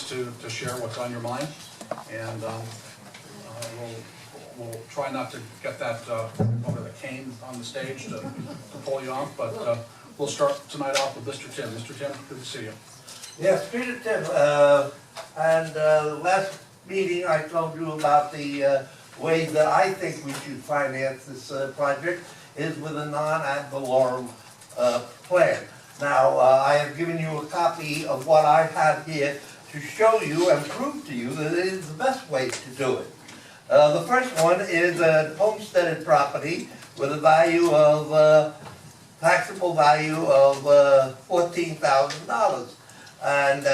to share what's on your mind, and we'll try not to get that over the cane on the stage to pull you off, but we'll start tonight off with Mr. Tim. Mr. Tim, good to see you. Yes, Peter Tim, and last meeting I told you about the way that I think we should finance this project is with a non-ad valorem plan. Now, I have given you a copy of what I have here to show you and prove to you that it is the best way to do it. The first one is a homesteaded property with a value of, taxable value of $14,000. And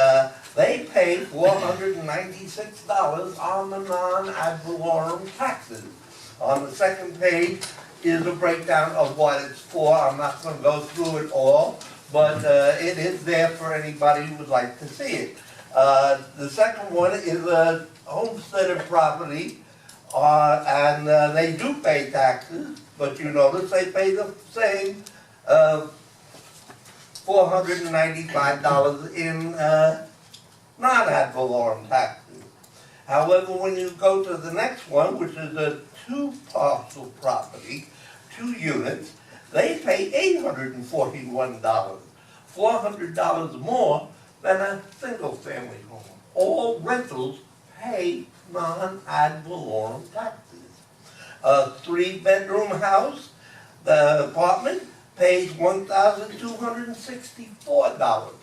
they pay $496 on the non-ad valorem taxes. On the second page is a breakdown of what it's for. I'm not going to go through it all, but it is there for anybody who would like to see it. The second one is a homesteaded property, and they do pay taxes, but you notice they pay the same $495 in non-ad valorem taxes. However, when you go to the next one, which is a two-parcel property, 2 units, they pay $841, $400 more than a single-family home. All rentals pay non-ad valorem taxes. A 3-bedroom house, the apartment, pays $1,264.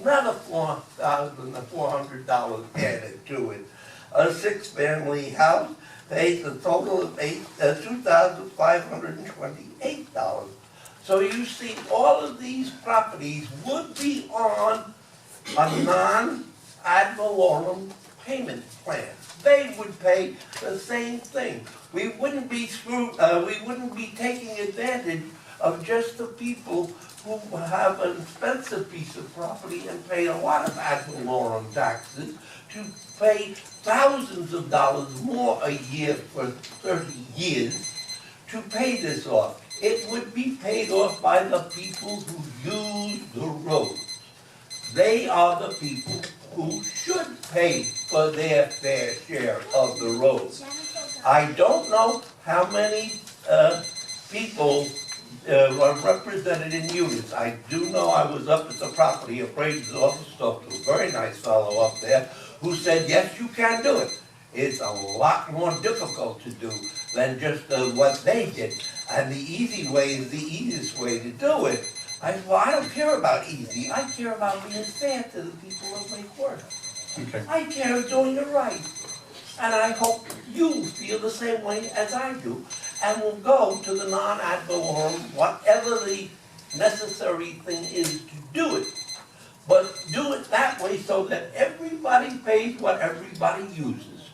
Another $400 added to it. A 6-family house pays a total of $2,528. So you see, all of these properties would be on a non-ad valorem payment plan. They would pay the same thing. We wouldn't be taking advantage of just the people who have an expensive piece of property and pay a lot of ad valorem taxes to pay thousands of dollars more a year for 30 years to pay this off. It would be paid off by the people who use the roads. They are the people who should pay for their fair share of the roads. I don't know how many people are represented in units. I do know I was up at the property appraiser's office, talked to a very nice fellow up there who said, yes, you can do it. It's a lot more difficult to do than just what they did. And the easy way is the easiest way to do it. I said, well, I don't care about easy. I care about being fair to the people of Lake Worth. Okay. I care of doing it right. And I hope you feel the same way as I do, and will go to the non-ad valorem, whatever the necessary thing is to do it. But do it that way so that everybody pays what everybody uses.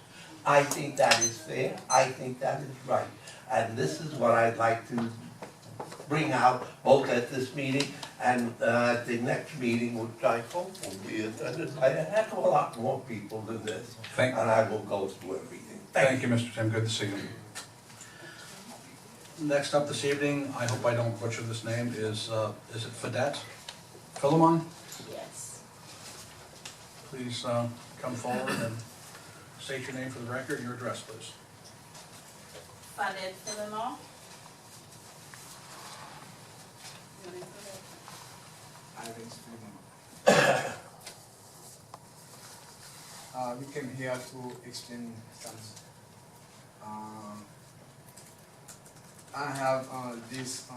I think that is fair. I think that is right. And this is what I'd like to bring out both at this meeting and at the next meeting, which I hope will be attended by a heck of a lot more people than this. And I will go through everything. Thank you, Mr. Tim. Good to see you. Next up this evening, I hope I don't butcher this name, is it Fedette? Philemon? Yes. Please come forward and state your name for the record and your address, please. Unagendaed Philemon. We came here to explain some. I have this in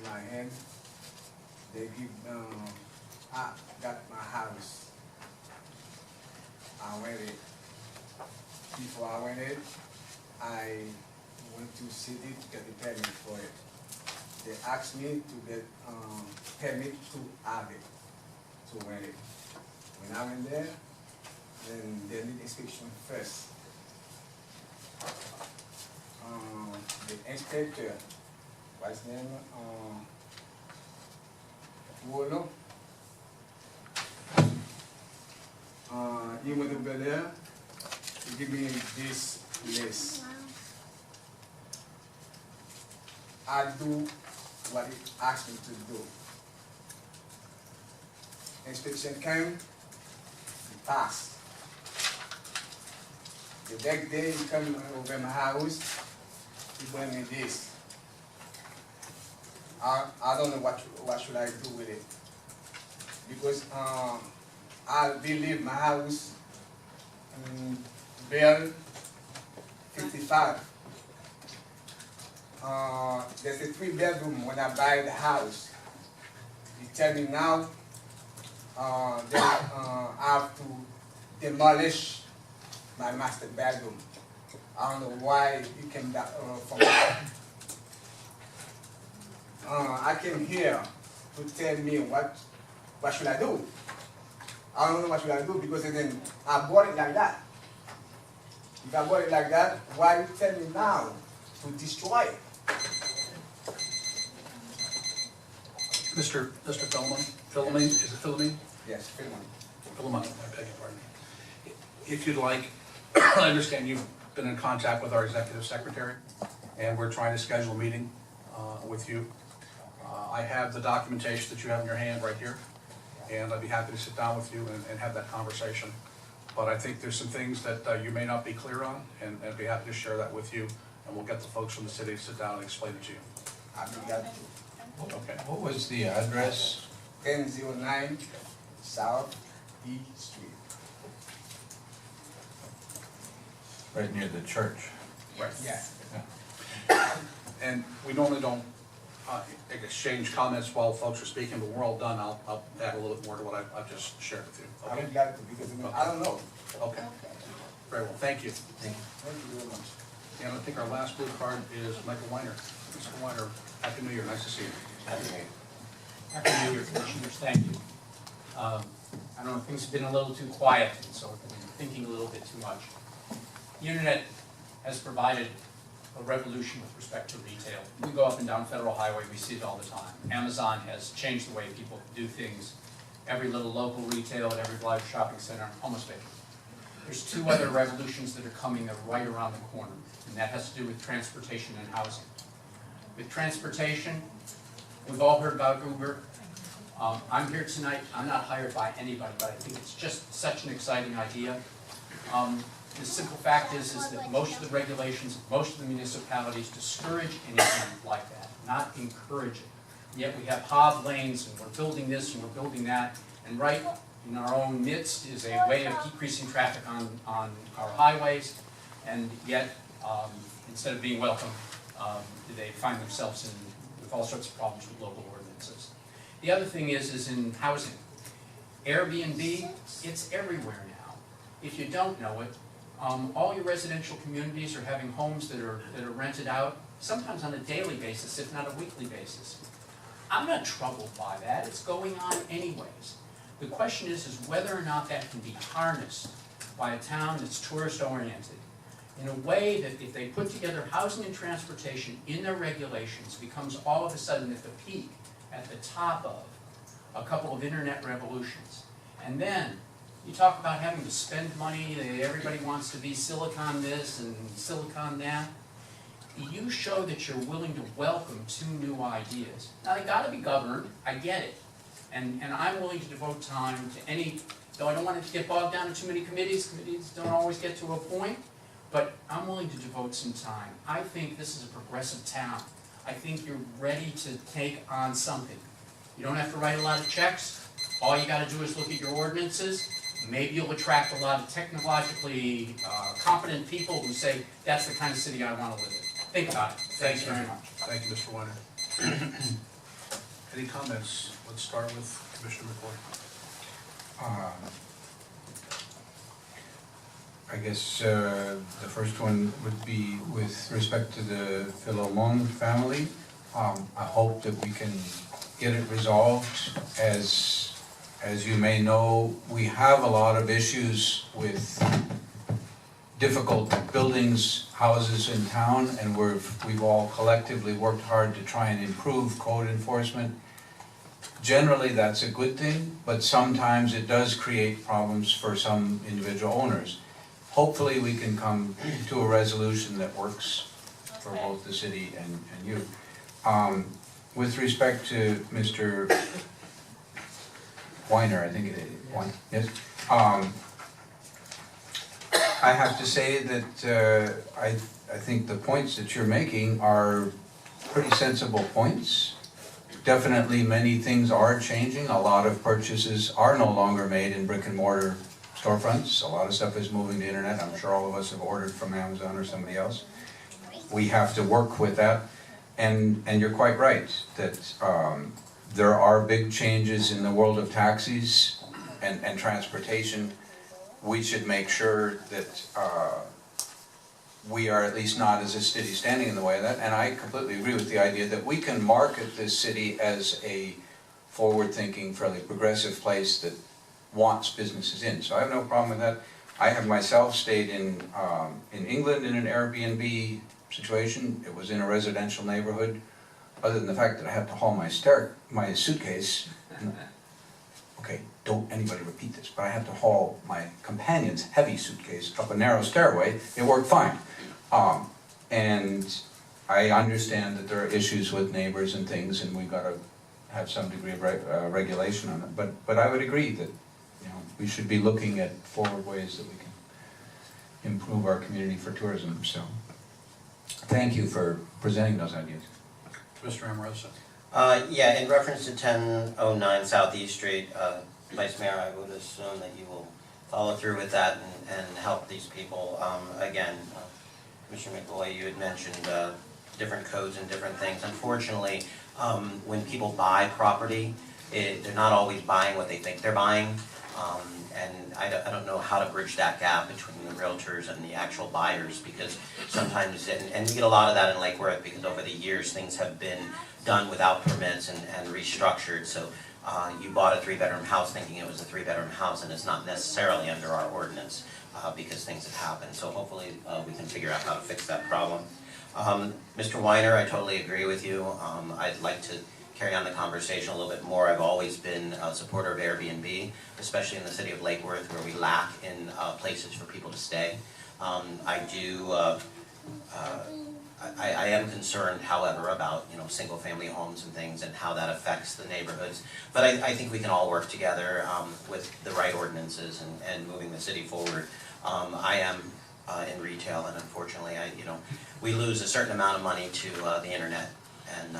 my hand. They give. I got my house. I went it. Before I went it, I went to city to get the permit for it. They asked me to get permit to have it, to rent it. When I went there, then they need inspection first. The inspector, what's his name? Wolo. He went over there to give me this list. I do what he asked me to do. Inspection came, fast. The next day he come over my house, he bring me this. I don't know what should I do with it. Because I believe my house built 55. There's a 3-bedroom when I buy the house. He tell me now that I have to demolish my master bedroom. I don't know why he came back from that. I came here to tell me what should I do. I don't know what should I do because then I bought it like that. If I bought it like that, why you tell me now to destroy it? Mr. Philemon, is it Philemon? Yes, Philemon. Philemon, I beg your pardon. If you'd like, I understand you've been in contact with our executive secretary, and we're trying to schedule a meeting with you. I have the documentation that you have in your hand right here, and I'd be happy to sit down with you and have that conversation. But I think there's some things that you may not be clear on, and I'd be happy to share that with you, and we'll get the folks from the city to sit down and explain it to you. I'll be glad to. Okay. What was the address? 1009 South E Street. Right near the church. Right. Yeah. And we normally don't exchange comments while folks are speaking, but when we're all done, I'll add a little bit more to what I've just shared with you. I'll Okay? be glad to because I don't know. Okay. Very well. Thank you. Thank you very much. And I think our last blue card is Michael Weiner. Mr. Weiner, Happy New Year. Nice to see you. Happy New Year, Commissioners, thank you. I don't know, things have been a little too quiet, and so I've been thinking a little bit too much. The internet has provided a revolution with respect to retail. We go up and down Federal Highway, we see it all the time. Amazon has changed the way people do things. Every little local retail at every large shopping center, almost vacant. There's 2 other revolutions that are coming that are right around the corner, and that has to do with transportation and housing. With transportation, we've all heard about Uber. I'm here tonight, I'm not hired by anybody, but I think it's just such an exciting idea. The simple fact is that most of the regulations, most of the municipalities discourage anything like that, not encourage it. Yet we have HOV lanes, and we're building this and we're building that, and right in our own midst is a way of decreasing traffic on our highways, and yet, instead of being welcome, they find themselves with all sorts of problems with local ordinances. The other thing is in housing. Airbnb, it's everywhere now. If you don't know it, all your residential communities are having homes that are rented out, sometimes on a daily basis, if not a weekly basis. I'm not troubled by that, it's going on anyways. The question is whether or not that can be harnessed by a town that's tourist-oriented in a way that if they put together housing and transportation in their regulations, becomes all of a sudden at the peak, at the top of a couple of internet revolutions. And then you talk about having to spend money, everybody wants to be Silicon this and Silicon that. You show that you're willing to welcome 2 new ideas. Now they gotta be governed, I get it. And I'm willing to devote time to any, though I don't want it to get bogged down in too many committees don't always get to a point, but I'm willing to devote some time. I think this is a progressive town. I think you're ready to take on something. You don't have to write a lot of checks. All you gotta do is look at your ordinances. Maybe you'll attract a lot of technologically competent people who say, that's the kind of city I want to live in. Think about it. Thanks very much. Thank you, Mr. Weiner. Any comments? Let's start with Commissioner McCoy. I guess the first one would be with respect to the Philemon family. I hope that we can get it resolved. As you may know, we have a lot of issues with difficult buildings, houses in town, and we've all collectively worked hard to try and improve code enforcement. Generally, that's a good thing, but sometimes it does create problems for some individual owners. Hopefully, we can come to a resolution that works for both the city and you. With respect to Mr. Weiner, I think it is, yes? I have to say that I think the points that you're making are pretty sensible points. Definitely many things are changing. A lot of purchases are no longer made in brick and mortar storefronts. A lot of stuff is moving to internet. I'm sure all of us have ordered from Amazon or somebody else. We have to work with that. And you're quite right that there are big changes in the world of taxis and transportation. We should make sure that we are at least not as a city standing in the way of that. And I completely agree with the idea that we can market this city as a forward-thinking, fairly progressive place that wants businesses in. So I have no problem with that. I have myself stayed in England in an Airbnb situation. It was in a residential neighborhood. Other than the fact that I had to haul my suitcase. Okay, don't anybody repeat this, but I had to haul my companion's heavy suitcase up a narrow stairway. It worked fine. And I understand that there are issues with neighbors and things, and we've got to have some degree of regulation on it. But I would agree that, you know, we should be looking at forward ways that we can improve our community for tourism. So, thank you for presenting those ideas. Mr. Amoroso. Yeah, in reference to 1009 Southeast Street, Vice Mayor, I would assume that you will follow through with that and help these people. Again, Commissioner McCoy, you had mentioned different codes and different things. Unfortunately, when people buy property, they're not always buying what they think they're buying. And I don't know how to bridge that gap between the realtors and the actual buyers, because sometimes, and we get a lot of that in Lake Worth, because over the years things have been done without permits and restructured. So you bought a 3-bedroom house thinking it was a 3-bedroom house, and it's not necessarily under our ordinance because things have happened. So hopefully we can figure out how to fix that problem. Mr. Weiner, I totally agree with you. I'd like to carry on the conversation a little bit more. I've always been a supporter of Airbnb, especially in the city of Lake Worth, where we lack in places for people to stay. I am concerned, however, about, you know, single-family homes and things and how that affects the neighborhoods. But I think we can all work together with the right ordinances and moving the city forward. I am in retail, and unfortunately, we lose a certain amount of money to the internet. And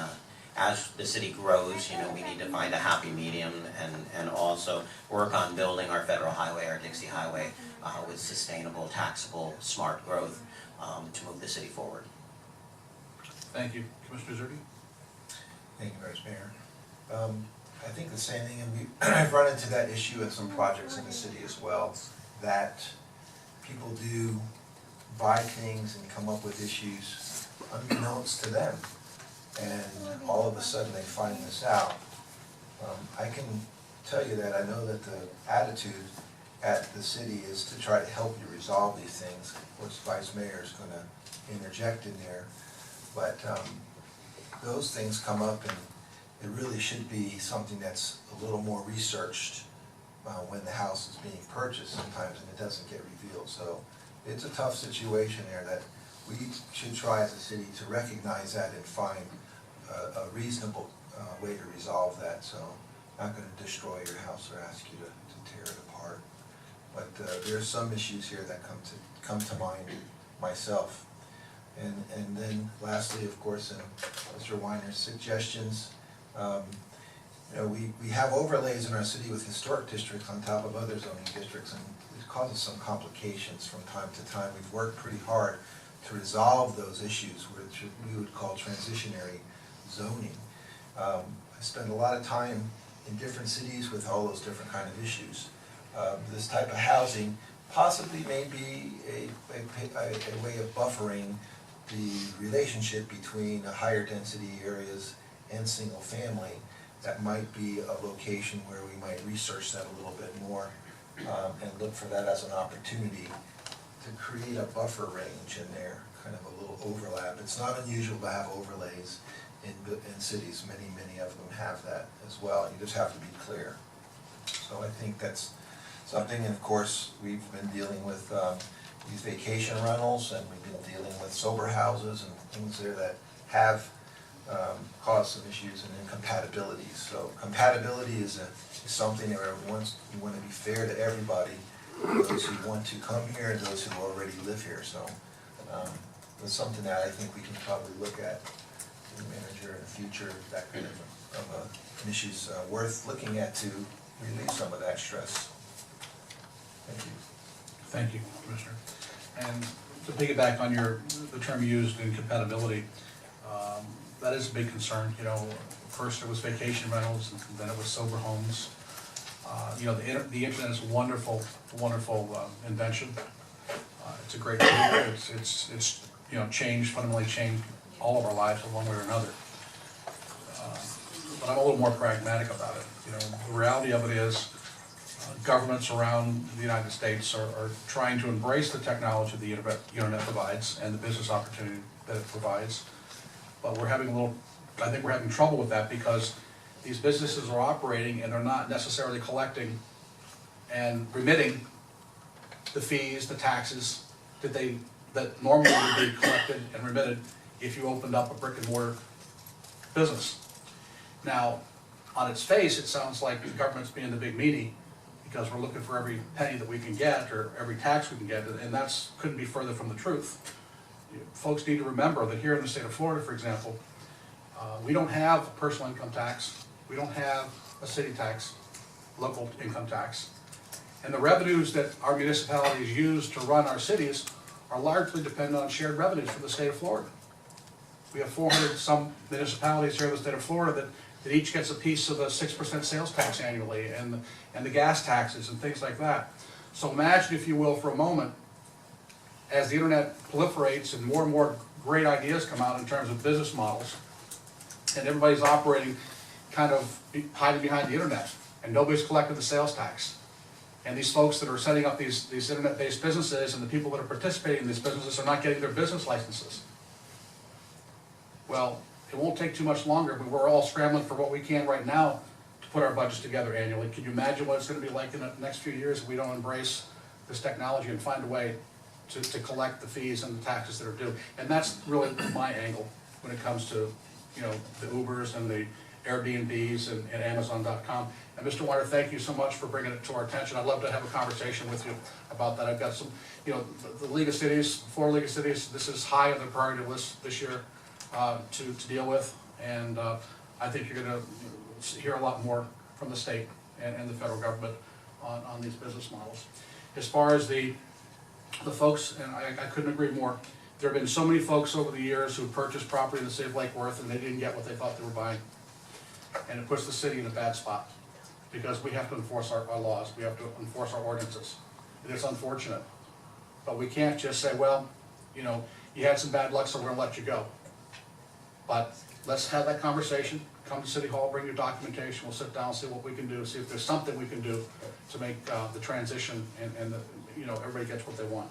as the city grows, you know, we need to find a happy medium and also work on building our federal highway, our Dixie Highway, with sustainable, taxable, smart growth to move the city forward. Thank you. Commissioner Zerdy? Thank you, Vice Mayor. I think the same thing, and I've run into that issue with some projects in the city as well, that people do buy things and come up with issues unbeknownst to them, and all of a sudden they find this out. I can tell you that I know that the attitude at the city is to try to help you resolve these things. Of course, Vice Mayor is going to interject in there, but those things come up, and it really should be something that's a little more researched when the house is being purchased sometimes, and it doesn't get revealed. So it's a tough situation there that we should try as a city to recognize that and find a reasonable way to resolve that. So I'm not going to destroy your house or ask you to tear it apart. But there's some issues here that come to mind myself. And then lastly, of course, Mr. Weiner's suggestions. You know, we have overlays in our city with historic districts on top of other zoning districts, and it causes some complications from time to time. We've worked pretty hard to resolve those issues, which we would call transitionary zoning. I spend a lot of time in different cities with all those different kind of issues. This type of housing possibly may be a way of buffering the relationship between the higher density areas and single family. That might be a location where we might research that a little bit more and look for that as an opportunity to create a buffer range in there, kind of a little overlap. It's not unusual to have overlays in cities. Many of them have that as well. You just have to be clear. So I think that's something, and of course, we've been dealing with these vacation rentals, and we've been dealing with sober houses and things there that have caused some issues and incompatibilities. So compatibility is something that we want to be fair to everybody, those who want to come here and those who already live here, so it's something that I think we can probably look at, the manager in the future, that kind of an issue's worth looking at to relieve some of that stress. Thank you. Thank you, Commissioner. And to piggyback on the term used, incompatibility, that is a big concern. You know, first it was vacation rentals, and then it was sober homes. You know, the internet is a wonderful, wonderful invention. It's a great tool. It's you know, fundamentally changed all of our lives in one way or another. But I'm a little more pragmatic about it. You know, the reality of it is, governments around the United States are trying to embrace the technology the internet provides and the business opportunity that it provides. But I think we're having trouble with that because these businesses are operating and they're not necessarily collecting and remitting the fees, the taxes that normally would be collected and remitted if you opened up a brick and mortar business. Now, on its face, it sounds like the government's being the big meanie because we're looking for every penny that we can get or every tax we can get, and that's couldn't be further from the truth. Folks need to remember that here in the state of Florida, for example, we don't have a personal income tax, we don't have a city tax, local income tax, and the revenues that our municipalities use to run our cities are largely dependent on shared revenues from the state of Florida. We have 400 some municipalities here in the state of Florida that each gets a piece of the 6% sales tax annually and the gas taxes and things like that. So imagine, if you will, for a moment, as the internet proliferates and more great ideas come out in terms of business models, and everybody's operating kind of hiding behind the internet, and nobody's collecting the sales tax. And these folks that are setting up these internet-based businesses and the people that are participating in these businesses are not getting their business licenses. Well, it won't take too much longer, but we're all scrambling for what we can right now to put our budgets together annually. Can you imagine what it's going to be like in the next few years if we don't embrace this technology and find a way to collect the fees and the taxes that are due? And that's really my angle when it comes to, you know, the Ubers and the Airbnbs and Amazon.com. And Mr. Weiner, thank you so much for bringing it to our attention. I'd love to have a conversation with you about that. I've got some, you know, the League of Cities, Florida League of Cities, this is high on the priority list this year to deal with. And I think you're going to hear a lot more from the state and the federal government on these business models. As far as the folks, and I couldn't agree more, there have been so many folks over the years who purchased property in the city of Lake Worth and they didn't get what they thought they were buying. And it puts the city in a bad spot because we have to enforce our laws, we have to enforce our ordinances. And it's unfortunate. But we can't just say, well, you know, you had some bad luck, so we're gonna let you go. But let's have that conversation, come to City Hall, bring your documentation, we'll sit down, see what we can do, see if there's something we can do to make the transition and you know, everybody gets what they want.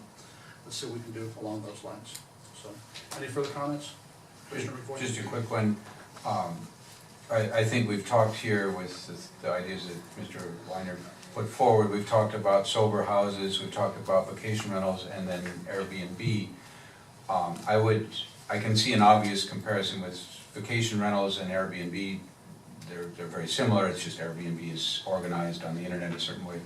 Let's see what we can do along those lines. So, any further comments? Commissioner McFoy? Just a quick one. I think we've talked here with the ideas that Mr. Weiner put forward. We've talked about sober houses, we've talked about vacation rentals, and then Airbnb. I can see an obvious comparison with vacation rentals and Airbnb. They're very similar, it's just Airbnb is organized on the internet a certain way.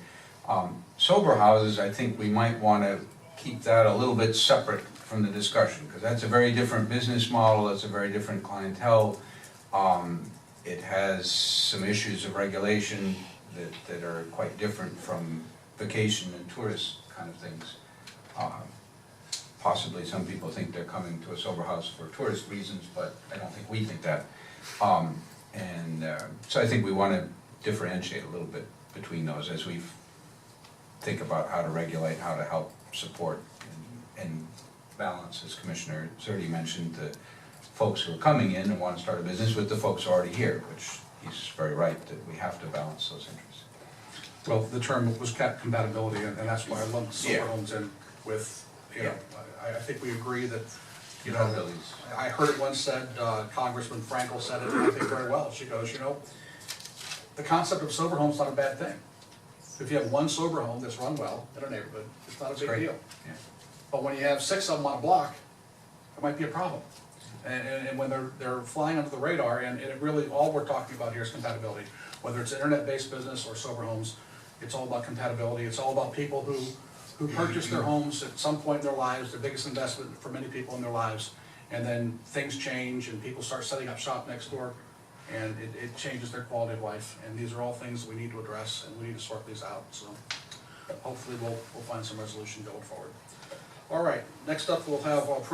Sober houses, I think we might want to keep that a little bit separate from the discussion, because that's a very different business model, it's a very different clientele. It has some issues of regulation that are quite different from vacation and tourist kind of things. Possibly some people think they're coming to a sober house for tourist reasons, but I don't think we think that. So I think we want to differentiate a little bit between those as we think about how to regulate, how to help support and balance, as Commissioner Zerdy mentioned, the folks who are coming in and want to start a business with the folks already here, which he's very right that we have to balance those interests. Well, the term was compatibility, and that's why I lumped sober Yeah. homes in with, you know, I think we agree that, you know, Compatibilities. I heard it once said, Congressman Frankel said it, and I think very well. She goes, you know, the concept of sober home is not a bad thing. If you have one sober home that's run well in a neighborhood, it's not a big great. deal. Yeah. But when you have 6 of them on a block, it might be a problem. And when they're flying under the radar, and it really, all we're talking about here is compatibility. Whether it's an internet-based business or sober homes, It's all about compatibility, it's all about people who purchase their homes at some point in their lives, the biggest investment for many people in their lives, and then things change and people start setting up shop next door, and it changes their quality of life, and these are all things that we need to address, and we need to sort these out, so hopefully we'll find some resolution going forward. All right, next up, we'll have approval